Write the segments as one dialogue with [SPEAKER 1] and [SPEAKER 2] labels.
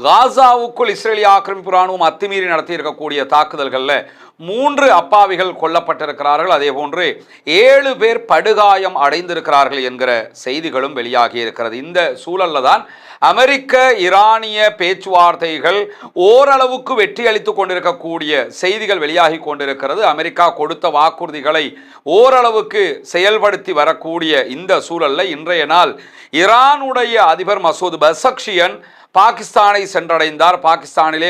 [SPEAKER 1] காசாவுக்குள் இஸ்ரேலிய ஆக்கிரமிப்பு ராணுவம் அத்துமீறி நடத்தி இருக்கக்கூடிய தாக்குதல்களில் 3 அப்பாவிகள் கொல்லப்பட்டிருக்கிறார்கள். அதே போன்று 7 பேர் படுகாயம் அடைந்திருக்கிறார்கள் என்கிற செய்திகளும் வெளியாகி இருக்கிறது. இந்த சூழல்ல தான் அமெரிக்க ஈரானிய பேச்சுவார்த்தைகள் ஓரளவுக்கு வெற்றி அளித்துக் கொண்டிருக்கக்கூடிய செய்திகள் வெளியாகி கொண்டிருக்கிறது. அமெரிக்கா கொடுத்த வாக்குறுதிகளை ஓரளவுக்கு செயல்படுத்தி வரக்கூடிய இந்த சூழல்ல இன்றைய நாள் ஈரானுடைய அதிபர் மசூத் பெசக்ஷியன் பாகிஸ்தானை சென்றடைந்தார். பாகிஸ்தானிலே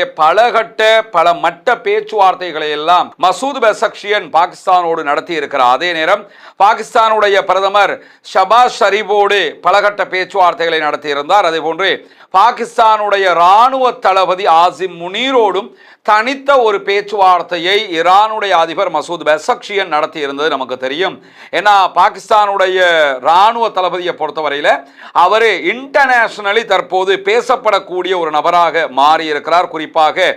[SPEAKER 1] பல மட்ட பேச்சுவார்த்தைகளை எல்லாம் மசூத் பெசக்ஷியன் பாகிஸ்தானோடு நடத்தி இருக்கிறார். அதே நேரம் பாகிஸ்தானுடைய பிரதமர் ஷபாஸ் ஷரீஃபோடு பலகட்ட பேச்சுவார்த்தைகளை நடத்தியிருந்தார். அதே போன்று பாகிஸ்தானுடைய இராணுவ தளபதி ஆசிம் முனீரோடும் தனித்த ஒரு பேச்சுவார்த்தையை ஈரானுடைய அதிபர் மசூத் பெசக்ஷியன் நடத்தி இருந்தது நமக்கு தெரியும். ஏன்னா பாகிஸ்தானுடைய இராணுவ தளபதியை பொறுத்தவரையில் அவர் இன்டர்நேஷனலி தற்போது பேசப்படக்கூடிய ஒரு நபராக மாறி இருக்கிறார். குறிப்பாக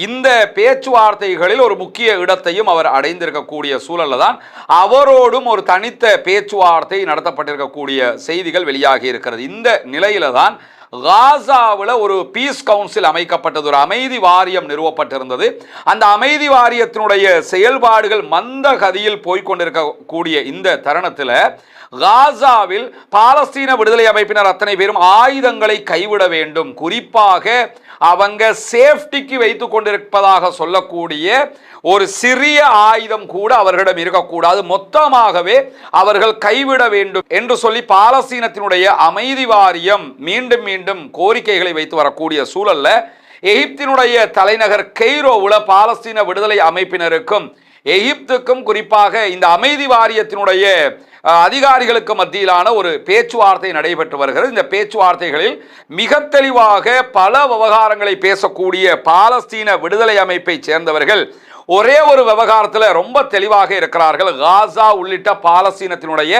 [SPEAKER 1] இந்த பேச்சுவார்த்தைகளில் ஒரு முக்கிய இடத்தையும் அவர் அடைந்திருக்கக்கூடிய சூழல்ல தான் அவரோடும் ஒரு தனித்த பேச்சுவார்த்தை நடத்தப்பட்டிருக்கக்கூடிய செய்திகள் வெளியாகி இருக்கிறது. இந்த நிலையில தான் காசாவில் ஒரு பீஸ் கவுன்சில் அமைக்கப்பட்டது, ஒரு அமைதி வாரியம் நிறுவப்பட்டிருந்தது. அந்த அமைதி வாரியத்தினுடைய செயல்பாடுகள் மந்த கதியில் போய்கொண்டிருக்கக்கூடிய இந்த தருணத்தில் காசாவில் பாலஸ்தீன விடுதலை அமைப்பினர் அத்தனை பேரும் ஆயுதங்களை கைவிட வேண்டும், குறிப்பாக அவங்க சேஃப்டிக்கு வைத்துக் கொண்டிருப்பதாக சொல்லக்கூடிய ஒரு சிறிய ஆயுதம் கூட அவர்களிடம் இருக்கக்கூடாது, மொத்தமாகவே அவர்கள் கைவிட வேண்டும் என்று சொல்லி பாலஸ்தீனத்தினுடைய அமைதி வாரியம் மீண்டும் மீண்டும் கோரிக்கைகளை வைத்து வரக்கூடிய சூழல்ல எகிப்தினுடைய தலைநகர் கெய்ரோவில் பாலஸ்தீன விடுதலை அமைப்பினருக்கும் எகிப்துக்கும் குறிப்பாக இந்த அமைதி வாரியத்தினுடைய அதிகாரிகளுக்கு மத்தியிலான ஒரு பேச்சுவார்த்தை நடைபெற்று வருகிறது. இந்த பேச்சுவார்த்தைகளில் மிக தெளிவாக பல விவகாரங்களை பேசக்கூடிய பாலஸ்தீன விடுதலை அமைப்பை சேர்ந்தவர்கள் ஒரே ஒரு விவகாரத்தில் ரொம்ப தெளிவாக இருக்கிறார்கள். காசா உள்ளிட்ட பாலஸ்தீனத்தினுடைய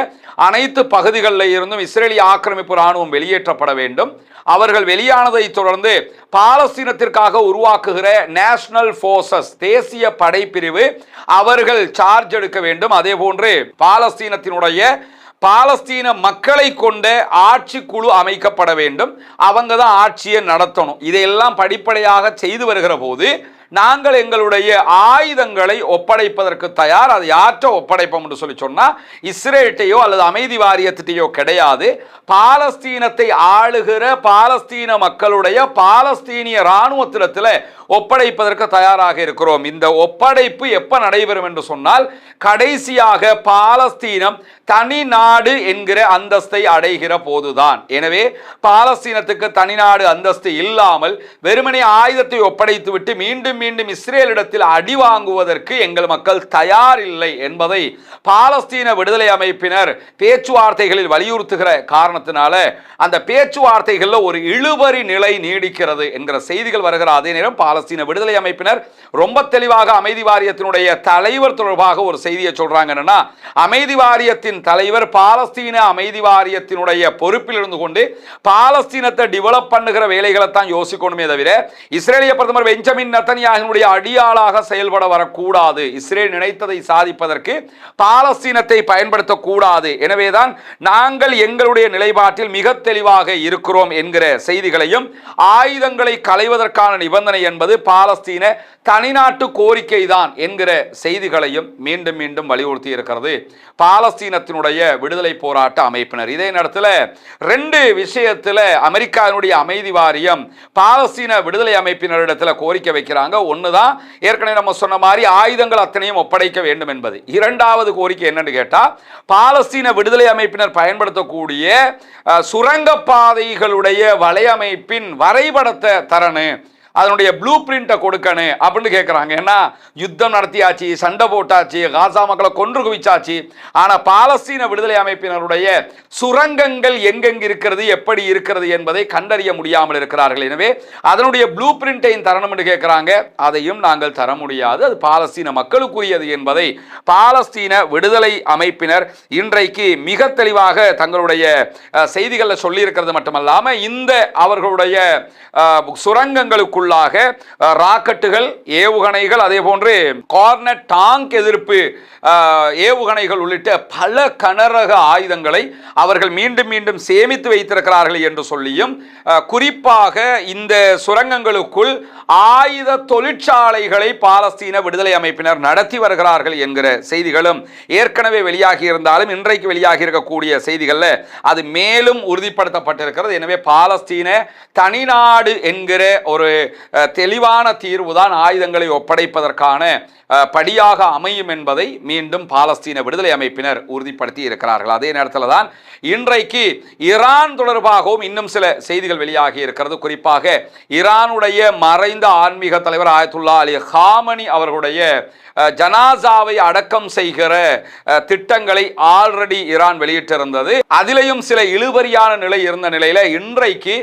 [SPEAKER 1] அனைத்து பகுதிகளில் இருந்தும் இஸ்ரேலிய ஆக்கிரமிப்பு ராணுவம் வெளியேற்றப்பட வேண்டும். அவர்கள் வெளியானதை தொடர்ந்து பாலஸ்தீனத்திற்காக உருவாக்குகிற நேஷனல் போர்சஸ் தேசிய படைப்பிரிவு அவர்கள் சார்ஜ் எடுக்க வேண்டும். அதே போன்று பாலஸ்தீன மக்களை கொண்ட ஆட்சி குழு அமைக்கப்பட வேண்டும், அவங்க தான் ஆட்சியை நடத்தணும். இதையெல்லாம் படிப்படியாக செய்து வருகிற போது நாங்கள் எங்களுடைய ஆயுதங்களை ஒப்படைப்பதற்கு தயார். அதை யாற்ற ஒப்படைப்போம் என்று சொல்லி சொன்னா இஸ்ரேல்ட்டையோ அல்லது அமைதி வாரியத்திட்டையோ கிடையாது, பாலஸ்தீனத்தை ஆளுகிற பாலஸ்தீன மக்களுடைய பாலஸ்தீனிய இராணுவத்திடத்தில் ஒப்படைப்பதற்கு தயாராக இருக்கிறோம். இந்த ஒப்படைப்பு எப்ப நடைபெறும் என்று சொன்னால் கடைசியாக பாலஸ்தீனம் தனி நாடு என்கிற அந்தஸ்தை அடைகிற போதுதான். எனவே பாலஸ்தீனத்துக்கு தனிநாடு அந்தஸ்து இல்லாமல் வெறுமனே ஆயுதத்தை ஒப்படைத்து விட்டு மீண்டும் மீண்டும் இஸ்ரேலிடத்தில் அடி வாங்குவதற்கு எங்கள் மக்கள் தயார் இல்லை என்பதை பாலஸ்தீன விடுதலை அமைப்பினர் பேச்சுவார்த்தைகளில் வலியுறுத்துகிற காரணத்தினால அந்த பேச்சுவார்த்தைகளில் ஒரு இழுபறி நிலை நீடிக்கிறது என்கிற செய்திகள் வருகிற அதே நேரம் பாலஸ்தீன விடுதலை அமைப்பினர் ரொம்ப தெளிவாக அமைதி வாரியத்தினுடைய தலைவர் தொடர்பாக ஒரு செய்தியை சொல்றாங்க. என்னன்னா, அமைதி வாரியத்தின் தலைவர் பாலஸ்தீன அமைதி வாரியத்தினுடைய பொறுப்பில் இருந்து கொண்டு பாலஸ்தீனத்தை டெவலப் பண்ணுகிற வேலைகளை தான் யோசிக்கணுமே தவிர இஸ்ரேலிய பிரதமர் பெஞ்சமின் நெத்தன்யாஹுவினுடைய அடியாளாக செயல்பட வரக்கூடாது. இஸ்ரேல் நினைத்ததை சாதிப்பதற்கு பாலஸ்தீனத்தை பயன்படுத்தக்கூடாது. எனவேதான் நாங்கள் எங்களுடைய நிலைப்பாட்டில் மிக தெளிவாக இருக்கிறோம் என்கிற செய்திகளையும் ஆயுதங்களை களைவதற்கான நிபந்தனை என்பது பாலஸ்தீன தனிநாட்டு கோரிக்கை தான் என்கிற செய்திகளையும் மீண்டும் மீண்டும் வலியுறுத்தி இருக்கிறது பாலஸ்தீனத்தினுடைய விடுதலை போராட்ட அமைப்பினர். இதே நேரத்தில் 2 விஷயத்தில் அமெரிக்காவினுடைய அமைதி வாரியம் பாலஸ்தீன விடுதலை அமைப்பினரிடத்தில் கோரிக்கை வைக்கிறாங்க. ஒண்ணுதான் ஏற்கனவே நம்ம சொன்ன மாதிரி ஆயுதங்கள் அத்தனையும் ஒப்படைக்க வேண்டும் என்பது. இரண்டாவது கோரிக்கை என்னன்னு கேட்டா பாலஸ்தீன விடுதலை அமைப்பினர் பயன்படுத்தக்கூடிய சுரங்கப்பாதைகளுடைய வலையமைப்பின் வரைபடத்தை தரணும், அதனுடைய ப்ளூ பிரிண்ட்டை கொடுக்கணும் அப்படின்னு கேட்குறாங்க. ஏன்னா யுத்தம் நடத்தியாச்சு, சண்டை போட்டாச்சு, காசா மக்களை கொன்று குவிச்சாச்சு. ஆனால் பாலஸ்தீன விடுதலை அமைப்பினருடைய சுரங்கங்கள் எங்கெங்கு இருக்கிறது, எப்படி இருக்கிறது என்பதை கண்டறிய முடியாமல் இருக்கிறார்கள். எனவே அதனுடைய ப்ளூ பிரிண்ட்டையும் தரணும் என்று கேட்குறாங்க. அதையும் நாங்கள் தர முடியாது, அது பாலஸ்தீன மக்களுக்குரியது என்பதை பாலஸ்தீன விடுதலை அமைப்பினர் இன்றைக்கு மிக தெளிவாக தங்களுடைய செய்திகளில் சொல்லி இருக்கிறது மட்டுமல்லாமல் இந்த அவர்களுடைய சுரங்கங்களுக்குள்ள உள்ளாக ராக்கெட்டுகள், ஏவுகணைகள், அதே போன்று கார்னட் டாங்க் எதிர்ப்பு ஏவுகணைகள் உள்ளிட்ட பல கனரக ஆயுதங்களை அவர்கள் மீண்டும் மீண்டும் சேமித்து வைத்திருக்கிறார்கள் என்று சொல்லியும், குறிப்பாக இந்த சுரங்கங்களுக்குள் ஆயுத தொழிற்சாலைகளை பாலஸ்தீன விடுதலை அமைப்பினர் நடத்தி வருகிறார்கள் என்கிற செய்திகளும் ஏற்கனவே வெளியாகி இருந்தாலும் இன்றைக்கு வெளியாகி இருக்கக்கூடிய செய்திகளில் அது மேலும் உறுதிப்படுத்தப்பட்டிருக்கிறது. எனவே பாலஸ்தீன தனிநாடு என்கிற ஒரு தெளிவான தீர்வுதான் ஆயுதங்களை ஒப்படைப்பதற்கான படியாக அமையும் என்பதை மீண்டும் பாலஸ்தீன விடுதலை அமைப்பினர் உறுதிப்படுத்தி இருக்கிறார்கள். அதே நேரத்தில் தான் இன்றைக்கு ஈரான் தொடர்பாகவும் இன்னும் சில செய்திகள் வெளியாகி இருக்கிறது. குறிப்பாக ஈரானுடைய மறைந்த ஆன்மீக தலைவர் ஆயத்துல்லா அலி ஹாமனி அவர்களுடைய ஜனாசாவை அடக்கம் செய்கிற திட்டங்களை ஆல்ரெடி ஈரான் வெளியிட்டிருந்தது. அதிலேயும் சில இழுபறியான நிலை இருந்த நிலையில இன்றைக்கு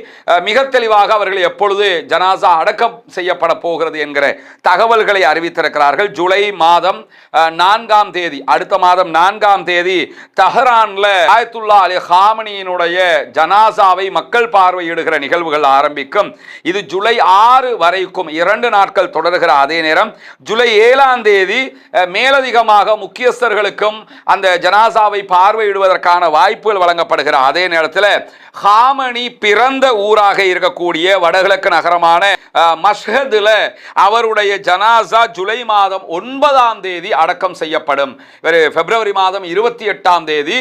[SPEAKER 1] மிக தெளிவாக அவர்கள் எப்பொழுது ஜனாசா அடக்கம் செய்யப்பட போகிறது என்கிற தகவல்களை அறிவித்திருக்கிறார்கள். ஜூலை மாதம் 4ஆம் தேதி, அடுத்த மாதம் 4ஆம் தேதி தெஹ்ரான்ல ஆயத்துல்லா அலி ஹாமனியினுடைய ஜனாசாவை மக்கள் பார்வையிடுகிற நிகழ்வுகள் ஆரம்பிக்கும். இது ஜூலை 6 வரைக்கும் 2 நாட்கள் தொடர்கிற அதே நேரம் ஜூலை 7ஆம் தேதி மேலதிகமாக முக்கியஸ்தர்களுக்கும் அந்த ஜனாசாவை பார்வையிடுவதற்கான வாய்ப்புகள் வழங்கப்படுகிற அதே நேரத்தில் ஹாமனி பிறந்த ஊராக இருக்கக்கூடிய வடகிழக்கு நகரமான மஷ்ஹத்ல அவருடைய ஜனாசா ஜூலை மாதம் 9ஆம் தேதி அடக்கம் செய்யப்படும். பிப்ரவரி மாதம் 28ஆம் தேதி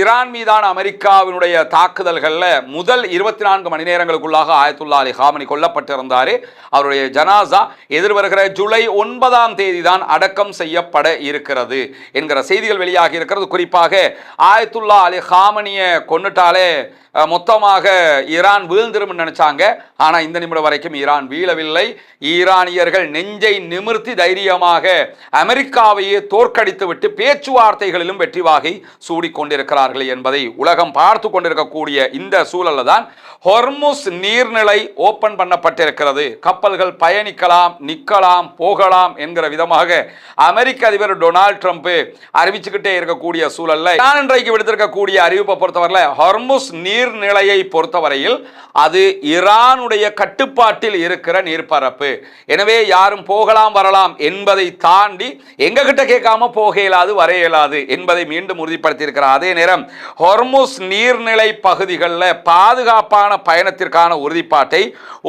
[SPEAKER 1] ஈரான் மீதான அமெரிக்காவினுடைய தாக்குதல்களில் முதல் 24 மணி நேரங்களுக்குள்ளாக ஆயத்துல்லா அலி ஹாமனி கொல்லப்பட்டிருந்தார். அவருடைய ஜனாசா எதிர்வருகிற ஜூலை 9ஆம் தேதி தான் அடக்கம் செய்யப்பட இருக்கிறது என்கிற செய்திகள் வெளியாகி இருக்கிறது. குறிப்பாக ஆயத்துல்லா அலி ஹாமனியை கொன்னுட்டாலே மொத்தமாக ஈரான் வீழ்ந்திரும் நினைச்சாங்க. ஆனா இந்த நிமிடம் வரைக்கும் ஈரான் வீழவில்லை. ஈரானியர்கள் நெஞ்சை நிமிர்த்தி தைரியமாக அமெரிக்காவையே தோற்கடித்து விட்டு பேச்சுவார்த்தைகளிலும் வெற்றி வாகை சூடிக்கொண்டிருக்கிறார்கள் என்பதை உலகம் பார்த்து கொண்டிருக்கக்கூடிய இந்த சூழல்ல தான் ஹொர்முஸ் நீர்நிலை ஓபன் பண்ணப்பட்டிருக்கிறது. கப்பல்கள் பயணிக்கலாம், நிற்கலாம், போகலாம் என்கிற விதமாக அமெரிக்க அதிபர் டொனால்ட் ட்ரம்ப் அறிவிச்சுக்கிட்டே இருக்கக்கூடிய சூழல்ல நான் இன்றைக்கு விடுத்திருக்கக்கூடிய அறிவிப்பை பொறுத்தவரையில் ஹொர்முஸ் நீர்நிலையை பொறுத்தவரையில் அது ஈரானுடைய கட்டுப்பாட்டில் இருக்கிற நீர்ப்பரப்பு. எனவே யாரும் போகலாம் வரலாம் என்பதை தாண்டி எங்க கிட்ட கேட்காம போக இயலாது, வர இயலாது என்பதை மீண்டும் உறுதிப்படுத்தி இருக்கிறார். அதே நேரம் ஹொர்முஸ் நீர்நிலை பகுதிகளில் பாதுகாப்பான பயணத்திற்கான உறுதிப்பாட்டை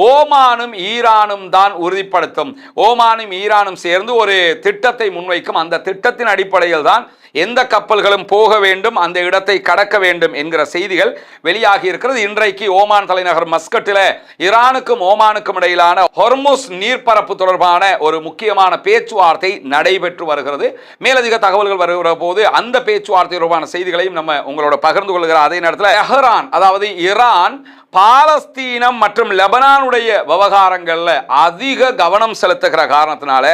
[SPEAKER 1] ஓமானும் ஈரானும் தான் உறுதிப்படுத்தும். ஓமானும் ஈரானும் சேர்ந்து ஒரு திட்டத்தை முன்வைக்கும். அந்த திட்டத்தின் அடிப்படையில் தான் எந்த கப்பல்களும் போக வேண்டும், அந்த இடத்தை கடக்க வேண்டும் என்கிற செய்திகள் வெளியாகி இருக்கிறது. இன்றைக்கு ஓமான் தலைநகர் மஸ்கட்டில் ஈரானுக்கும் ஓமானுக்கும் இடையிலான ஹொர்முஸ் நீர்ப்பரப்பு தொடர்பான ஒரு முக்கியமான பேச்சுவார்த்தை நடைபெற்று வருகிறது. மேலதிக தகவல்கள் வருகிற போது அந்த பேச்சுவார்த்தை தொடர்பான செய்திகளையும் நம்ம உங்களோட பகிர்ந்து கொள்கிற அதே நேரத்தில் தெஹ்ரான், அதாவது ஈரான் பாலஸ்தீனம் மற்றும் லெபனானுடைய விவகாரங்கள்ல அதிக கவனம் செலுத்துகிற காரணத்தினால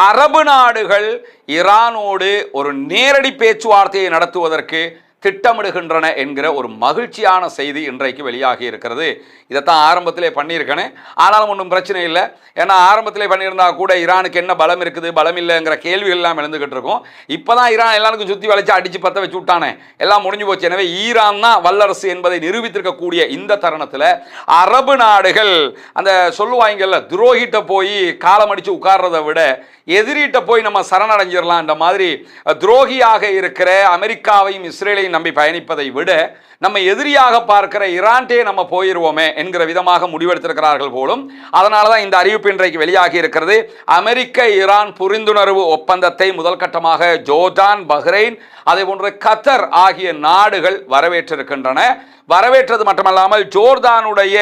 [SPEAKER 1] அரபு நாடுகள் ஈரானோடு ஒரு நேரடி பேச்சுவார்த்தையை நடத்துவதற்கு திட்டமிடுகின்றன என்கிற ஒரு மகிழ்ச்சியான செய்தி இன்றைக்கு வெளியாகி இருக்கிறது. இதைத்தான் ஆரம்பத்திலே பண்ணியிருக்கேன். ஆனாலும் ஒன்றும் பிரச்சனை இல்லை. ஏன்னா ஆரம்பத்திலே பண்ணியிருந்தா கூட ஈரானுக்கு என்ன பலம் இருக்குது, பலம் இல்லைங்கிற கேள்விகள் எல்லாம் எழுந்துகிட்டு இருக்கும். இப்போதான் ஈரான் எல்லாருக்கும் சுற்றி வளைச்சு அடிச்சு பற்ற வச்சு விட்டானே, எல்லாம் முடிஞ்சு போச்சு. எனவே ஈரான் தான் வல்லரசு என்பதை நிரூபித்திருக்கக்கூடிய இந்த தருணத்தில் அரபு நாடுகள் அந்த சொல்லுவாங்கல்ல, துரோகிட்ட போய் காலம் அடிச்சு உட்கார்றதை விட எதிரிட்ட போய் நம்ம சரணடைஞ்சிடலாம், இந்த மாதிரி துரோகியாக இருக்கிற அமெரிக்காவையும் இஸ்ரேலையும் நம்பி பயணிப்பதை விட நம்ம எதிரியாக பார்க்கிற ஈரான்டே நம்ம போயிடுவோமே என்கிற விதமாக முடிவெடுத்திருக்கிறார்கள் போலும். அதனால தான் இந்த அறிவிப்பு இன்றைக்கு வெளியாகி இருக்கிறது. அமெரிக்க ஈரான் புரிந்துணர்வு ஒப்பந்தத்தை முதல் கட்டமாக ஜோர்டான், பஹ்ரைன், அதே போன்று கத்தர் ஆகிய நாடுகள் வரவேற்றிருக்கின்றன. வரவேற்றது மட்டுமல்லாமல் ஜோர்தானுடைய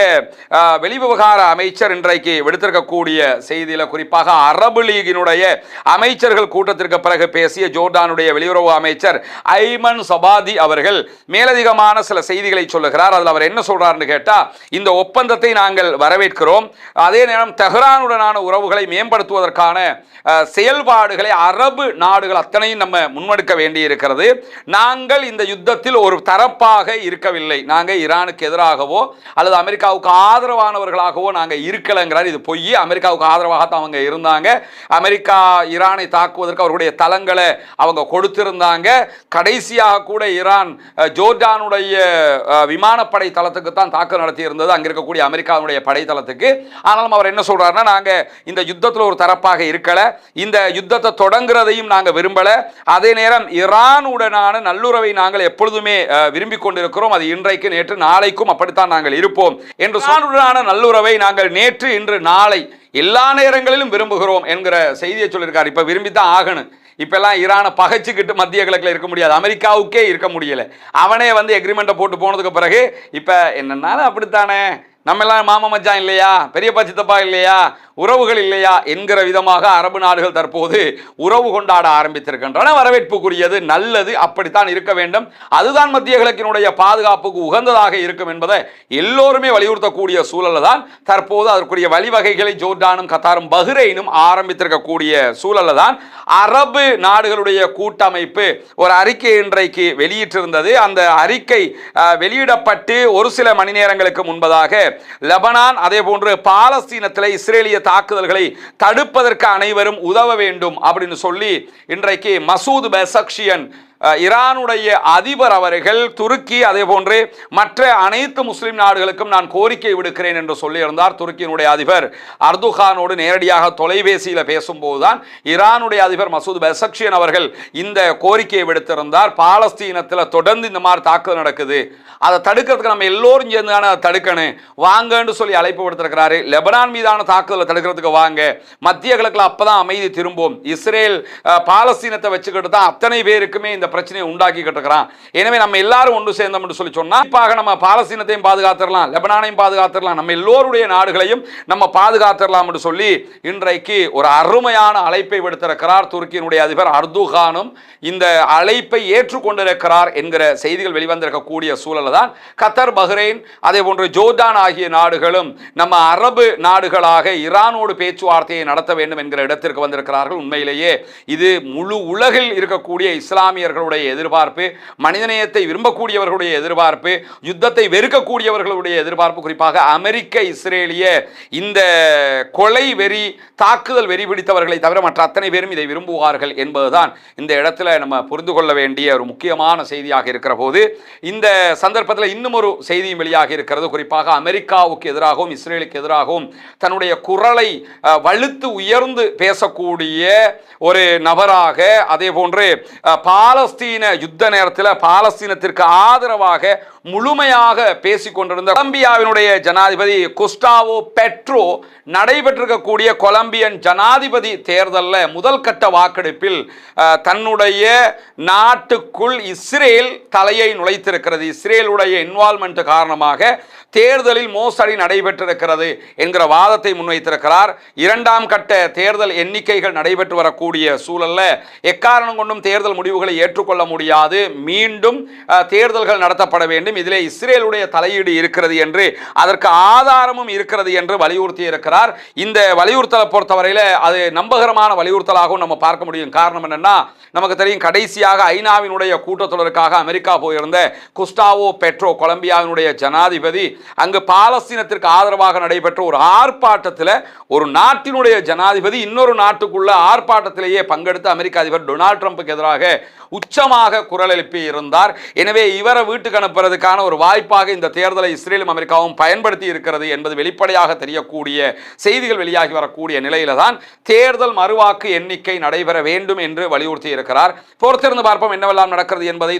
[SPEAKER 1] வெளிவிவகார அமைச்சர் இன்றைக்கு விடுத்திருக்கக்கூடிய செய்தியில் குறிப்பாக அரபு லீகினுடைய அமைச்சர்கள் கூட்டத்திற்கு பிறகு பேசிய ஜோர்டானுடைய வெளியுறவு அமைச்சர் ஐமன் சபாதி அவர்கள் மேலதிகமான சில செய்திகளை சொல்லுகிறார். அதில் அவர் என்ன சொல்றாருன்னு கேட்டா, இந்த ஒப்பந்தத்தை நாங்கள் வரவேற்கிறோம். அதே நேரம் தெஹ்ரானுடனான உறவுகளை மேம்படுத்துவதற்கான செயல்பாடுகளை அரபு நாடுகள் அத்தனையும் நம்ம முன்னெடுக்க வேண்டி இருக்கிறது. நாங்கள் இந்த யுத்தத்தில் ஒரு தரப்பாக இருக்கவில்லை. நாங்கள் ஈரானுக்கு எதிராகவோ அல்லது அமெரிக்காவுக்கு ஆதரவானவர்களாகவோ நாங்கள் இருக்கலைங்கிறார். இது பொய். அமெரிக்காவுக்கு ஆதரவாகத்தான் அவங்க இருந்தாங்க. அமெரிக்கா ஈரானை தாக்குவதற்கு அவர்களுடைய தளங்களை அவங்க கொடுத்திருந்தாங்க. கடைசியாக கூட ஈரான் ஜோர்டானுடைய விமானப்படை தளத்துக்கு தான் தாக்குதல் நடத்தி இருந்தது, அங்க இருக்கக்கூடிய அமெரிக்காவுடைய படைத்தளத்துக்கு. ஆனாலும் அவர் என்ன சொல்றாருன்னா, நாங்க இந்த யுத்தத்தில் ஒரு தரப்பாக இருக்கல, இந்த யுத்தத்தை தொடங்குறதையும் நாங்க விரும்பல, அதே நேரம் ஈரானுடனான நல்லுறவை நாங்கள் எப்பொழுதுமே விரும்பிக் கொண்டிருக்கிறோம், அது இன்றைக்கு நேற்று நாளைக்கும் அப்படித்தான் நாங்கள் இருப்போம் என்று ஈரானுடனான நல்லுறவை நாங்கள் நேற்று இன்று நாளை எல்லா நேரங்களிலும் விரும்புகிறோம் என்கிற செய்தியை சொல்லியிருக்காரு. இப்ப விரும்பித்தான் ஆகணும். இப்பெல்லாம் ஈரானை பகைச்சுக்கிட்டு மத்திய கிழக்கில் இருக்க முடியாது, அமெரிக்காவுக்கே இருக்க முடியல. அவனே எக்ரிமெண்ட்டை போட்டு போனதுக்கு பிறகு இப்ப என்னன்னாலும் அப்படித்தானே, நம்ம எல்லாம் மாமா மச்சான் இல்லையா, பெரியப்பா சித்தப்பா இல்லையா, உறவுகள் இல்லையா என்கிற விதமாக அரபு நாடுகள் தற்போது உறவு கொண்டாட ஆரம்பித்திருக்கின்றன. வரவேற்புக்குரியது, நல்லது, அப்படித்தான் இருக்க வேண்டும். அதுதான் மத்திய கிழக்கினுடைய பாதுகாப்புக்கு உகந்ததாக இருக்கும் என்பதை எல்லோருமே வலியுறுத்தக்கூடிய சூழல் தான் தற்போது அதற்குரிய வழிவகைகளை ஜோர்டானும் கத்தாரும் பஹ்ரைனும் ஆரம்பித்திருக்கக்கூடிய சூழல் தான் அரபு நாடுகளுடைய கூட்டமைப்பு ஒரு அறிக்கை இன்றைக்கு வெளியிட்டிருந்தது. அந்த அறிக்கை வெளியிடப்பட்டு ஒரு சில மணி நேரங்களுக்கு முன்பதாக லெபனான் அதே போன்று பாலஸ்தீனத்தில் இஸ்ரேலிய தாக்குதல்களை தடுப்பதற்கு அனைவரும் உதவ வேண்டும் அப்படின்னு சொல்லி இன்றைக்கு மசூத் பெசக்ஷியன் ஈரானுடைய அதிபர் அவர்கள் துருக்கி அதே போன்று மற்ற அனைத்து முஸ்லிம் நாடுகளுக்கும் நான் கோரிக்கை விடுக்கிறேன் என்று சொல்லியிருந்தார். துருக்கியினுடைய அதிபர் அர்துகானோடு நேரடியாக தொலைபேசியில் பேசும்போதுதான் ஈரானுடைய அதிபர் மசூத் பெசக்ஷியன் அவர்கள் இந்த கோரிக்கையை விடுத்திருந்தார். பாலஸ்தீனத்தில் தொடர்ந்து இந்த மாதிரி தாக்குதல் நடக்குது, அதை தடுக்கிறதுக்கு நம்ம எல்லோரும் சேர்ந்து தானே அதை தடுக்கணும், வாங்கன்னு சொல்லி அழைப்பு விடுத்திருக்கிறாரு. லெபனான் மீதான தாக்குதலை தடுக்கிறதுக்கு வாங்க, மத்திய கிழக்கில் அப்பதான் அமைதி திரும்பும். இஸ்ரேல் பாலஸ்தீனத்தை வச்சுக்கிட்டு தான் அத்தனை பேருக்குமே இந்த பிரச்சனையை உண்டாக்கிக்கிட்டு இருக்கிறான். எனவே நம்ம எல்லாரும் ஒன்று சேர்ந்தோம் என்று சொல்லி சொன்னா நம்ம பாலஸ்தீனத்தையும் பாதுகாத்துடலாம், லெபனானையும் பாதுகாத்துடலாம், நம்ம எல்லோருடைய நாடுகளையும் நம்ம பாதுகாத்துடலாம் என்று சொல்லி இன்றைக்கு ஒரு அருமையான அழைப்பை விடுத்திருக்கிறார் துருக்கியினுடைய அதிபர் அர்துகானும் இந்த அழைப்பை ஏற்றுக்கொண்டிருக்கிறார் என்கிற செய்திகள் வெளிவந்திருக்கக்கூடிய சூழல் தான் கத்தர், பஹ்ரைன் அதே போன்று ஜோர்டான் ஆகிய நாடுகளும் நம்ம அரபு நாடுகளாக ஈரானோடு பேச்சுவார்த்தையை நடத்த வேண்டும் என்கிற இடத்திற்கு வந்திருக்கிறார்கள். உண்மையிலேயே இது முழு உலகில் இருக்கக்கூடிய இஸ்லாமியர்களுடைய எதிர்பார்ப்பு, மனிதநேயத்தை விரும்பக்கூடியவர்களுடைய எதிர்பார்ப்பு, யுத்தத்தை வெறுக்கக்கூடியவர்களுடைய எதிர்பார்ப்பு, குறிப்பாக அமெரிக்க இஸ்ரேலிய இந்த கொலை வெறி தாக்குதல் வெறி பிடித்தவர்களை தவிர மற்ற அத்தனை பேரும் இதை விரும்புவார்கள் என்பதுதான் இந்த இடத்துல நம்ம புரிந்து கொள்ள வேண்டிய ஒரு முக்கியமான செய்தியாக இருக்கிற போது இந்த சந்தர்ப்பத்தில் இன்னும் ஒரு செய்தியும் வெளியாக இருக்கிறது. குறிப்பாக அமெரிக்காவுக்கு எதிராகவும் இஸ்ரேலுக்கு எதிராகவும் தன்னுடைய குரலை வலுத்து உயர்ந்து பேசக்கூடிய ஒரு நபராக, அதே போன்று பாலஸ்தீன யுத்த நேரத்தில் பாலஸ்தீனத்திற்கு ஆதரவாக முழுமையாக பேசிக்கொண்டிருந்த கொலம்பியாவினுடைய ஜனாதிபதி குஸ்டாவோ பெட்ரோ நடைபெற்றிருக்கக்கூடிய கொலம்பியன் ஜனாதிபதி தேர்தலில் முதல் கட்ட வாக்கெடுப்பில் தன்னுடைய நாட்டுக்குள் இஸ்ரேல் தலையை நுழைத்திருக்கிறது, இஸ்ரேலுடைய இன்வால்மெண்ட் காரணமாக தேர்தலில் மோசடி நடைபெற்றிருக்கிறது என்கிற வாதத்தை முன்வைத்திருக்கிறார். இரண்டாம் கட்ட தேர்தல் எண்ணிக்கைகள் நடைபெற்று வரக்கூடிய சூழல்ல எக்காரணம் கொண்டும் தேர்தல் முடிவுகளை ஏற்றுக்கொள்ள முடியாது, மீண்டும் தேர்தல்கள் நடத்தப்பட வேண்டும், இதிலே இஸ்ரேலுடைய தலையீடு இருக்கிறது என்று அதற்கு ஆதாரமும் இருக்கிறது என்று வலியுறுத்தி இருக்கிறார். இந்த வலியுறுத்தலை பொறுத்தவரையில் அது நம்பகரமான வலியுறுத்தலாகவும் நம்ம பார்க்க முடியும். காரணம் என்னன்னா, நமக்கு தெரியும் கடைசியாக ஐநாவினுடைய கூட்டத்தொடருக்காக அமெரிக்கா போயிருந்த குஸ்டாவோ பெட்ரோ கொலம்பியாவினுடைய ஜனாதிபதி அங்கு பாலஸ்தீனத்திற்கு ஆதரவாக நடைபெற்ற ஒரு ஆர்ப்பாட்டத்தில் ஒரு நாட்டினுடைய ஜனாதிபதி இன்னொரு நாட்டுக்குள்ள ஆர்ப்பாட்டத்திலேயே பங்கெடுத்து அமெரிக்க அதிபர் டொனால்ட் ட்ரம்புக்கு எதிராக உச்சமாக குரல் எழுப்பி இருந்தார். எனவே இவரை வீட்டுக்கு அனுப்புறதுக்கான ஒரு வாய்ப்பாக இந்த தேர்தலை இஸ்ரேலும் அமெரிக்காவும் பயன்படுத்தி இருக்கிறது என்பது வெளிப்படையாக தெரியக்கூடிய செய்திகள் வெளியாகி வரக்கூடிய நிலையில தான் தேர்தல் மறுவாக்கு எண்ணிக்கை நடைபெற வேண்டும் என்று வலியுறுத்தி இருக்கிறார். பொறுத்திருந்து பார்ப்போம் என்னவெல்லாம் நடக்கிறது என்பதை.